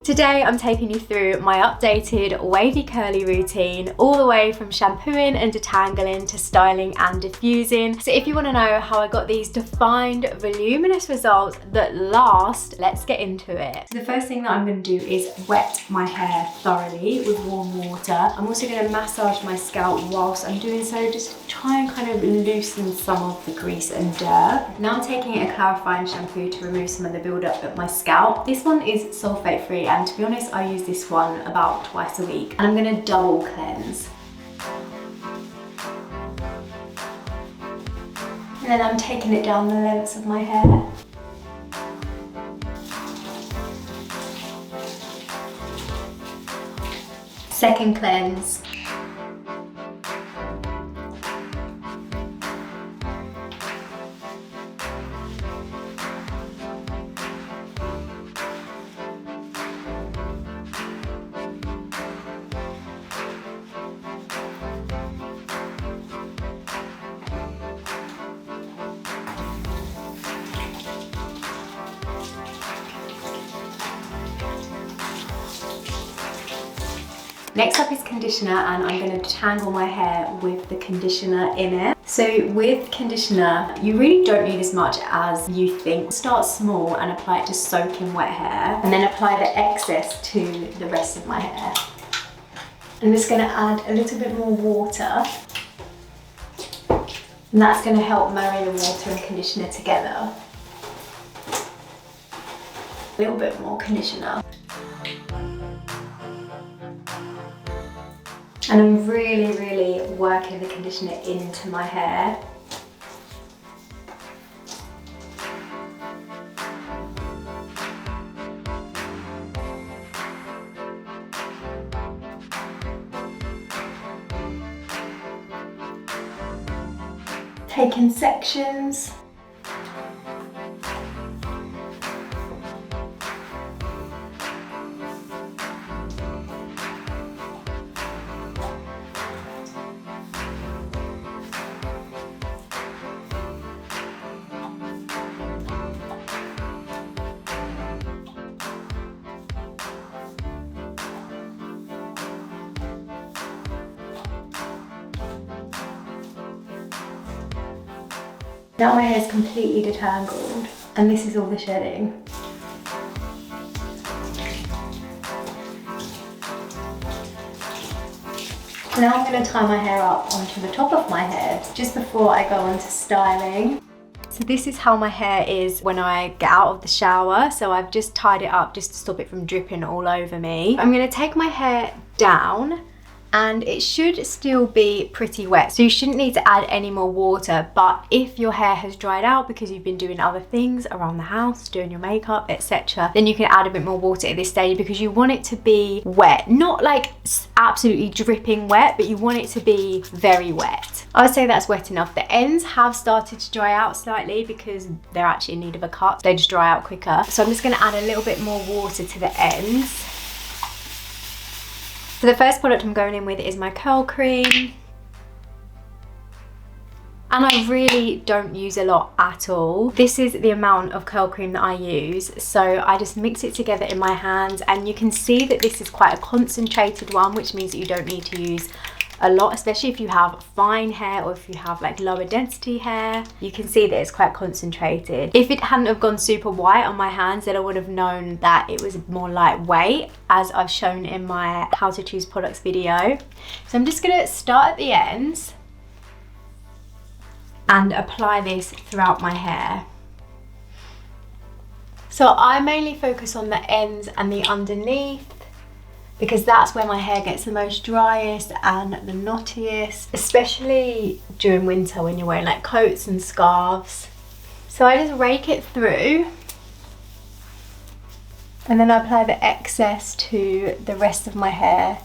Today I'm taking you through my updated wavy curly routine, all the way from shampooing and detangling to styling and diffusing. So if you want to know how I got these defined, voluminous results that last, let's get into it. So the first thing that I'm going to do is wet my hair thoroughly with warm water. I'm also going to massage my scalp whilst I'm doing so, just try and kind of loosen some of the grease and dirt. Now I'm taking a clarifying shampoo to remove some of the buildup of my scalp. This one is sulfate free, and to be honest, I use this one about twice a week. And I'm gonna double cleanse. And then I'm taking it down the lengths of my hair. Second cleanse. Next up is conditioner, and I'm going to detangle my hair with the conditioner in it. So with conditioner, you really don't need as much as you think. Start small and apply it to soaking wet hair, and then apply the excess to the rest of my hair. I'm just going to add a little bit more water, and that's going to help marry the water and conditioner together. A little bit more conditioner. And I'm really working the conditioner into my hair. Take in sections. Now my hair is completely detangled, and this is all the shedding. Now I'm going to tie my hair up onto the top of my head just before I go on to styling. So this is how my hair is when I get out of the shower. So I've just tied it up just to stop it from dripping all over me. I'm going to take my hair down, and it should still be pretty wet, so you shouldn't need to add any more water. But if your hair has dried out because you've been doing other things around the house, doing your makeup, etc., then you can add a bit more water at this stage, because you want it to be wet, not like absolutely dripping wet, but you want it to be very wet. I would say that's wet enough. The ends have started to dry out slightly because they're actually in need of a cut. They just dry out quicker. So I'm just going to add a little bit more water to the ends. So the first product I'm going in with is my curl cream. And I really don't use a lot at all. This is the amount of curl cream that I use. So I just mix it together in my hands, and you can see that this is quite a concentrated one, which means that you don't need to use a lot, especially if you have fine hair or if you have like lower density hair. You can see that it's quite concentrated. If it hadn't have gone super white on my hands, then I would have known that it was more lightweight, as I've shown in my how to choose products video. So I'm just gonna start at the ends and apply this throughout my hair. So I mainly focus on the ends and the underneath, because that's where my hair gets the most driest and the knottiest, especially during winter when you're wearing like coats and scarves. So I just rake it through, and then I apply the excess to the rest of my hair.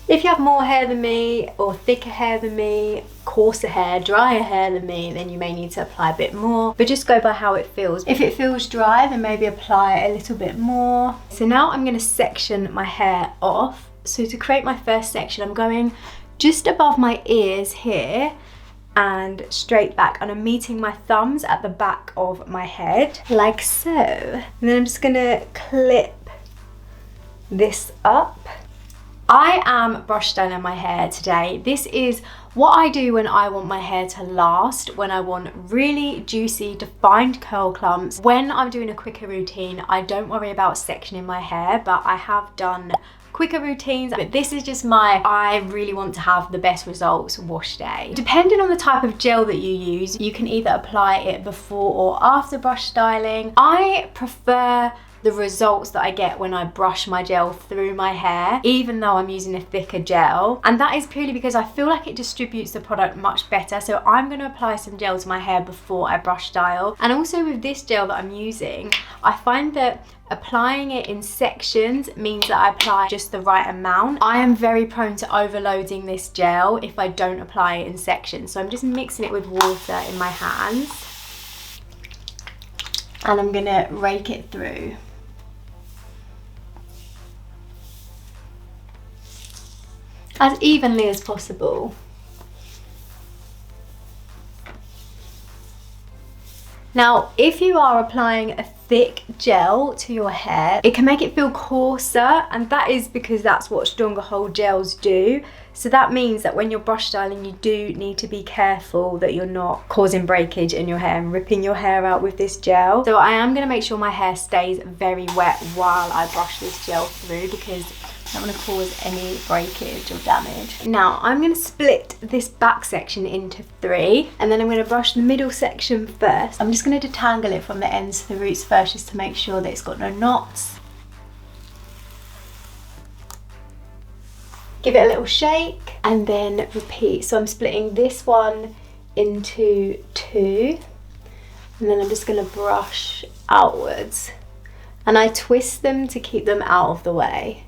If you have more hair than me, or thicker hair than me, coarser hair, drier hair than me, then you may need to apply a bit more, but just go by how it feels. If it feels dry, then maybe apply a little bit more. So now I'm going to section my hair off. So to create my first section, I'm going just above my ears here, and straight back, and I'm meeting my thumbs at the back of my head like so. And then I'm just gonna clip this up. I am brush styling my hair today. This is what I do when I want my hair to last, when I want really juicy, defined curl clumps. When I'm doing a quicker routine, I don't worry about sectioning my hair, but I have done quicker routines. But this is just I really want to have the best results wash day. Depending on the type of gel that you use, you can either apply it before or after brush styling. I prefer the results that I get when I brush my gel through my hair, even though I'm using a thicker gel. And that is purely because I feel like it distributes the product much better. So I'm going to apply some gel to my hair before I brush style. And also with this gel that I'm using, I find that applying it in sections means that I apply just the right amount. I am very prone to overloading this gel if I don't apply it in sections. So I'm just mixing it with water in my hands. And I'm gonna rake it through. As evenly as possible. Now, if you are applying a thick gel to your hair, it can make it feel coarser, and that is because that's what stronger hold gels do. So that means that when you're brush styling, you do need to be careful that you're not causing breakage in your hair and ripping your hair out with this gel. So I am gonna make sure my hair stays very wet while I brush this gel through, because I don't want to cause any breakage or damage. Now I'm going to split this back section into 3, and then I'm going to brush the middle section first. I'm just going to detangle it from the ends to the roots first, just to make sure that it's got no knots. Give it a little shake and then repeat. So I'm splitting this one into 2, and then I'm just going to brush outwards, and I twist them to keep them out of the way.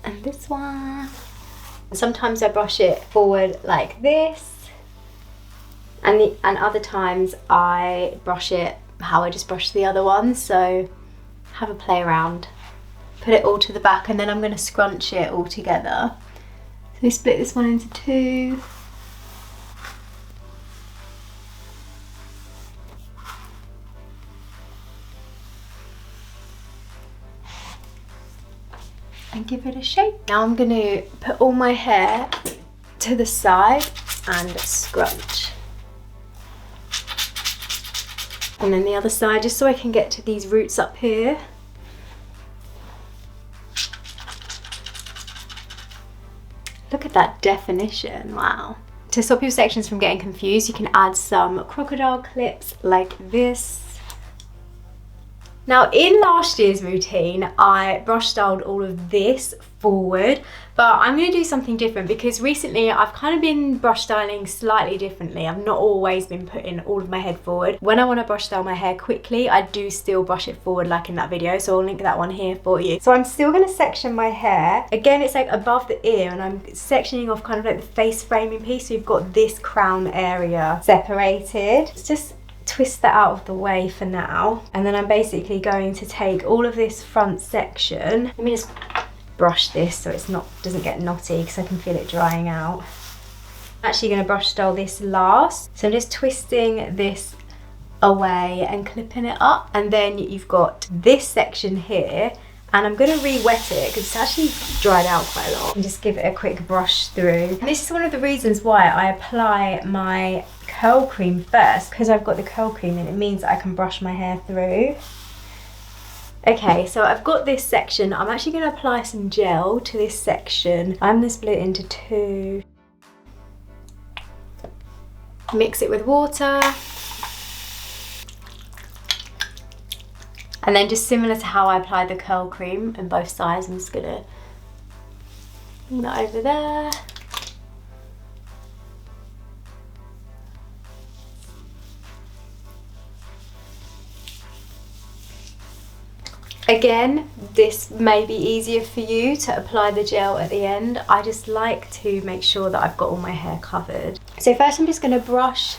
And this one. Sometimes I brush it forward like this, and other times I brush it how I just brushed the other one. So have a play around. Put it all to the back, and then I'm going to scrunch it all together. So we split this one into 2. And give it a shake. Now I'm going to put all my hair to the side and scrunch. And then the other side, just so I can get to these roots up here. Look at that definition, wow. To stop your sections from getting confused, you can add some crocodile clips like this. Now in last year's routine, I brush styled all of this forward, but I'm going to do something different because recently I've kind of been brush styling slightly differently. I've not always been putting all of my head forward. When I want to brush style my hair quickly, I do still brush it forward like in that video, so I'll link that one here for you. So I'm still going to section my hair. Again, it's like above the ear, and I'm sectioning off kind of like the face framing piece, so you've got this crown area separated. It's just twist that out of the way for now, and then I'm basically going to take all of this front section. Let me just brush this so it's doesn't get knotty, because I can feel it drying out. I'm actually going to brush style this last, so I'm just twisting this away and clipping it up, and then you've got this section here, and I'm going to re-wet it because it's actually dried out quite a lot, and just give it a quick brush through. And this is one of the reasons why I apply my curl cream first, because I've got the curl cream and it means that I can brush my hair through. Okay, so I've got this section. I'm actually going to apply some gel to this section. I'm going to split it into 2. Mix it with water. And then just similar to how I applied the curl cream on both sides, I'm just going to bring that over there. Again, this may be easier for you to apply the gel at the end. I just like to make sure that I've got all my hair covered. So first I'm just going to brush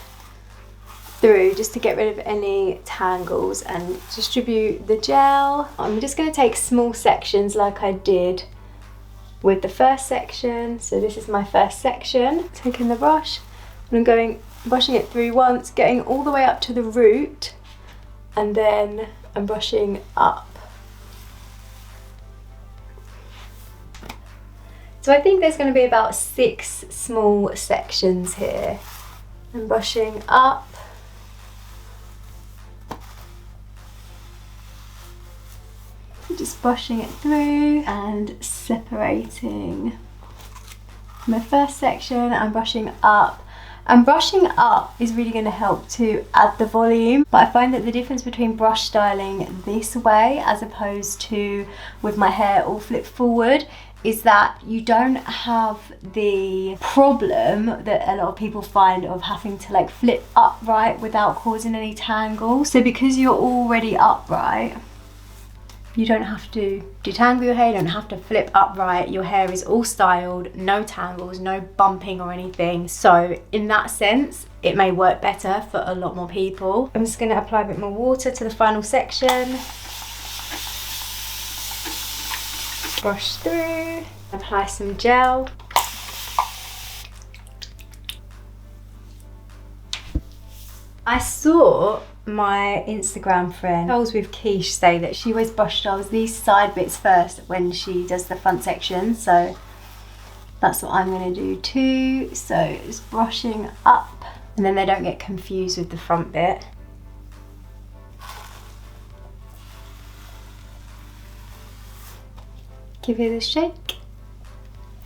through just to get rid of any tangles and distribute the gel. I'm just going to take small sections like I did with the first section. So this is my first section. Taking the brush and I'm brushing it through once, getting all the way up to the root, and then I'm brushing up. So I think there's going to be about 6 small sections here. I'm brushing up. Just brushing it through and separating. My first section, I'm brushing up. And brushing up is really going to help to add the volume, but I find that the difference between brush styling this way as opposed to with my hair all flipped forward is that you don't have the problem that a lot of people find of having to like flip upright without causing any tangles. So because you're already upright, you don't have to detangle your hair, you don't have to flip upright. Your hair is all styled, no tangles, no bumping or anything. So in that sense, it may work better for a lot more people. I'm just gonna apply a bit more water to the final section. Brush through, apply some gel. I saw my Instagram friend, Curls with Quiche, say that she always brush styles these side bits first when she does the front section. So that's what I'm going to do too. So just brushing up, and then they don't get confused with the front bit. Give it a shake.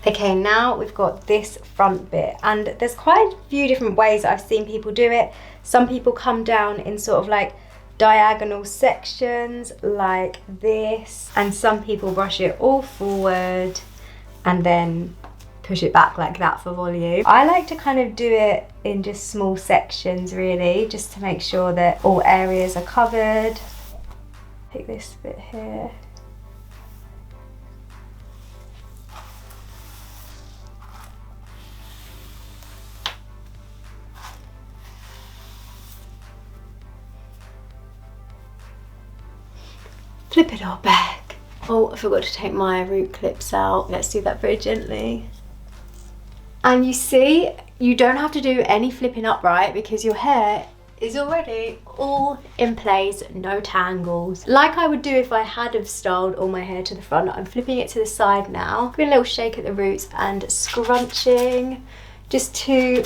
Okay, now we've got this front bit, and there's quite a few different ways that I've seen people do it. Some people come down in sort of like diagonal sections like this, and some people brush it all forward and then push it back like that for volume. I like to kind of do it in just small sections really, just to make sure that all areas are covered. Take this bit here. Flip it all back. Oh, I forgot to take my root clips out. Let's do that very gently. And you see, you don't have to do any flipping upright because your hair is already all in place, no tangles. Like I would do if I had have styled all my hair to the front. I'm flipping it to the side now. Giving a little shake at the roots and scrunching just to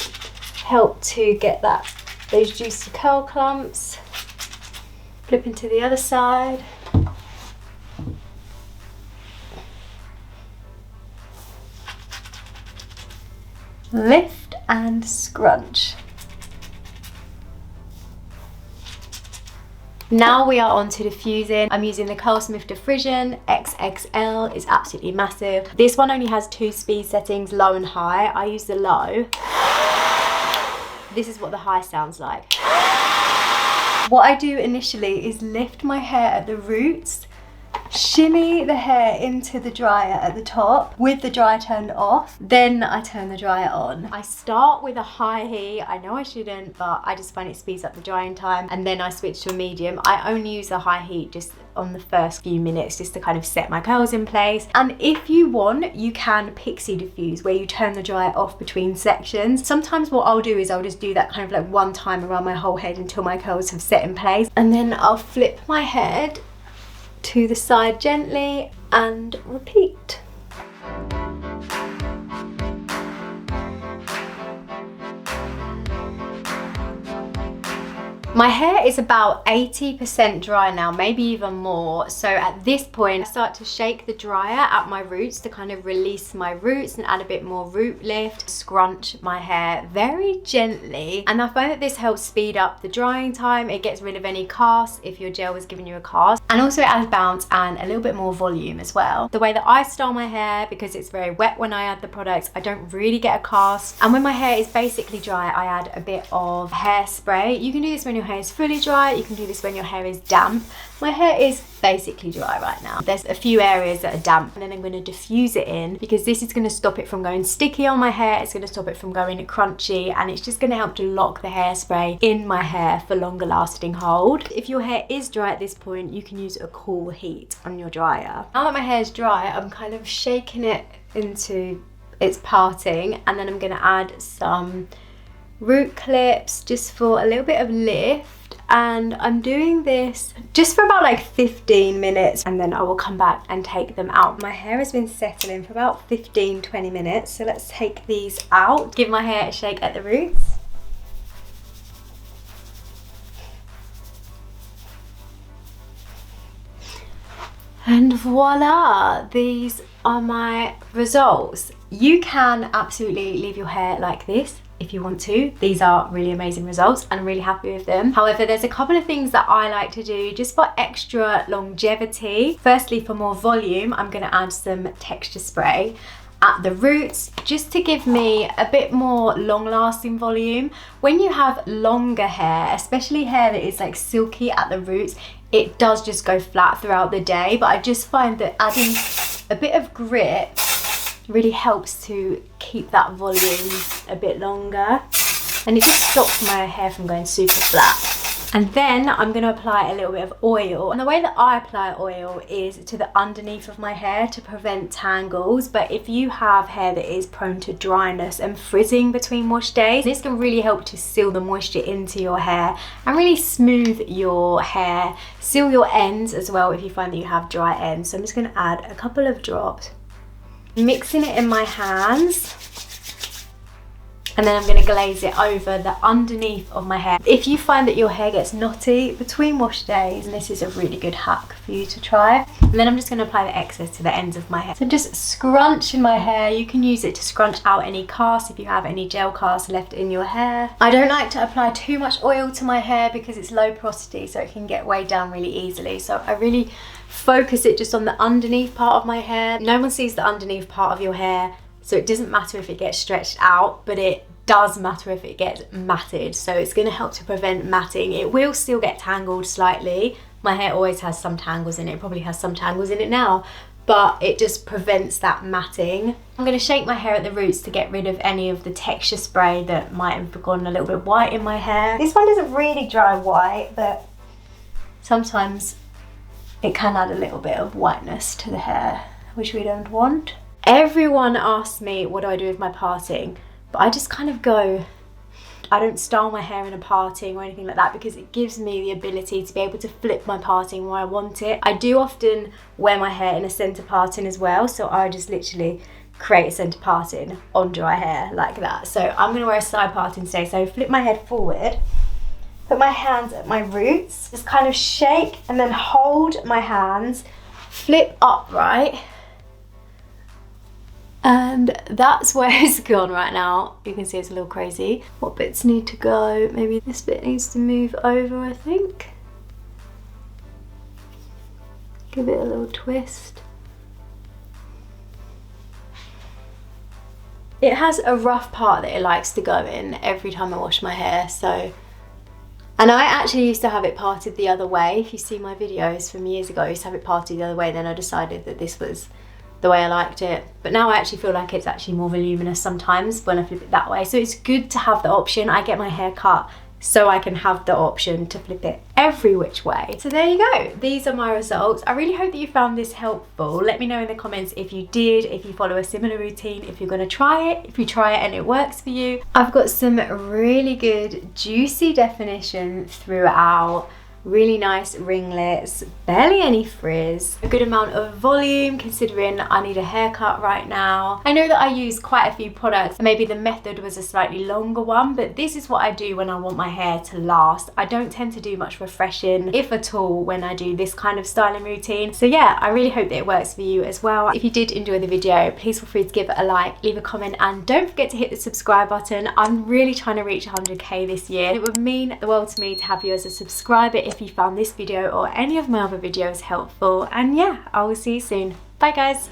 help to get those juicy curl clumps. Flipping to the other side. Lift and scrunch. Now we are on to diffusing. I'm using the Curlsmith Diffusion XXL. It's absolutely massive. This one only has 2 speed settings, low and high. I use the low. This is what the high sounds like. What I do initially is lift my hair at the roots, shimmy the hair into the dryer at the top with the dryer turned off, then I turn the dryer on. I start with a high heat. I know I shouldn't, but I just find it speeds up the drying time, and then I switch to a medium. I only use the high heat just on the first few minutes just to kind of set my curls in place. And if you want, you can pixie diffuse, where you turn the dryer off between sections. Sometimes what I'll do is I'll just do that kind of like one time around my whole head until my curls have set in place, and then I'll flip my head to the side gently and repeat. My hair is about 80% dry now, maybe even more. So at this point, I start to shake the dryer at my roots to kind of release my roots and add a bit more root lift. Scrunch my hair very gently. And I find that this helps speed up the drying time. It gets rid of any cast if your gel was giving you a cast. And also it adds bounce and a little bit more volume as well. The way that I style my hair, because it's very wet when I add the products, I don't really get a cast. And when my hair is basically dry, I add a bit of hairspray. You can do this when your hair is fully dry, you can do this when your hair is damp. My hair is basically dry right now. There's a few areas that are damp, and then I'm going to diffuse it in because this is going to stop it from going sticky on my hair. It's going to stop it from going crunchy, and it's just going to help to lock the hairspray in my hair for longer lasting hold. If your hair is dry at this point, you can use a cool heat on your dryer. Now that my hair is dry, I'm kind of shaking it into its parting, and then I'm going to add some root clips just for a little bit of lift. And I'm doing this just for about like 15 minutes, and then I will come back and take them out. My hair has been settling for about 15-20 minutes, so let's take these out. Give my hair a shake at the roots. And voila, these are my results. You can absolutely leave your hair like this if you want to. These are really amazing results and I'm really happy with them. However, there's a couple of things that I like to do just for extra longevity. Firstly, for more volume, I'm going to add some texture spray at the roots just to give me a bit more long-lasting volume. When you have longer hair, especially hair that is like silky at the roots, it does just go flat throughout the day, but I just find that adding a bit of grip really helps to keep that volume a bit longer, and it just stops my hair from going super flat. And then I'm going to apply a little bit of oil, and the way that I apply oil is to the underneath of my hair to prevent tangles. But if you have hair that is prone to dryness and frizzing between wash days, this can really help to seal the moisture into your hair and really smooth your hair, seal your ends as well if you find that you have dry ends. So I'm just going to add a couple of drops, mixing it in my hands, and then I'm going to glaze it over the underneath of my hair. If you find that your hair gets knotty between wash days, this is a really good hack for you to try. And then I'm just going to apply the excess to the ends of my hair. So just scrunching my hair. You can use it to scrunch out any casts if you have any gel casts left in your hair. I don't like to apply too much oil to my hair because it's low porosity, so it can get weighed down really easily. So I really focus it just on the underneath part of my hair. No one sees the underneath part of your hair, so it doesn't matter if it gets stretched out, but it does matter if it gets matted. So it's going to help to prevent matting. It will still get tangled slightly. My hair always has some tangles in it. It probably has some tangles in it now, but it just prevents that matting. I'm going to shake my hair at the roots to get rid of any of the texture spray that might have gone a little bit white in my hair. This one doesn't really dry white, but sometimes it can add a little bit of whiteness to the hair, which we don't want. Everyone asks me what do I do with my parting, but I just kind of go, I don't style my hair in a parting or anything like that because it gives me the ability to be able to flip my parting where I want it. I do often wear my hair in a centre parting as well, so I just literally create a centre parting on dry hair like that. So I'm going to wear a side parting today, so flip my head forward, put my hands at my roots, just kind of shake and then hold my hands, flip upright, and that's where it's gone right now. You can see it's a little crazy. What bits need to go? Maybe this bit needs to move over, I think. Give it a little twist. It has a rough part that it likes to go in every time I wash my hair, so. And I actually used to have it parted the other way. If you see my videos from years ago, I used to have it parted the other way, then I decided that this was the way I liked it. But now I actually feel like it's actually more voluminous sometimes when I flip it that way. So it's good to have the option. I get my hair cut so I can have the option to flip it every which way. So there you go. These are my results. I really hope that you found this helpful. Let me know in the comments if you did, if you follow a similar routine, if you're gonna try it, if you try it and it works for you. I've got some really good juicy definition throughout. Really nice ringlets, barely any frizz, a good amount of volume considering I need a haircut right now. I know that I use quite a few products, maybe the method was a slightly longer one, but this is what I do when I want my hair to last. I don't tend to do much refreshing, if at all, when I do this kind of styling routine. So yeah, I really hope that it works for you as well. If you did enjoy the video, please feel free to give it a like, leave a comment, and don't forget to hit the subscribe button. I'm really trying to reach 100k this year. It would mean the world to me to have you as a subscriber if you found this video or any of my other videos helpful. And yeah, I will see you soon. Bye guys.